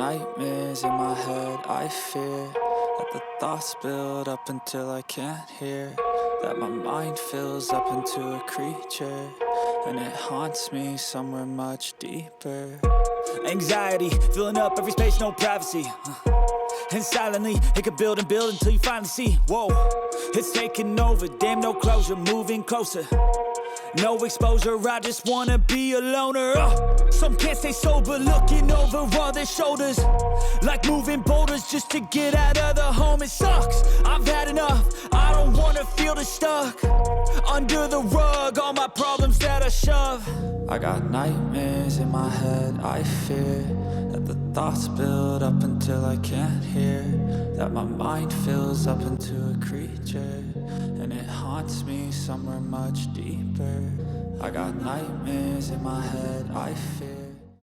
nightmares in my head, I fear that the thoughts build up until I can't hear, that my mind fills up into a creature, and it haunts me somewhere much deeper. Anxiety, filling up every space, no privacy. And silently, it could build and build until you finally see, whoa, it's taking over, damn, no closure, moving closer. No exposure, I just wanna be a loner. Some can't stay sober, looking over all their shoulders, like moving boulders just to get out of the home. It sucks, I've had enough, I don't wanna feel the stuck under the rug, all my problems that I shove. I got nightmares in my head, I fear that the thoughts build up until I can't hear, that my mind fills up into a creature, and it haunts me somewhere much deeper. I got nightmares in my head, I fear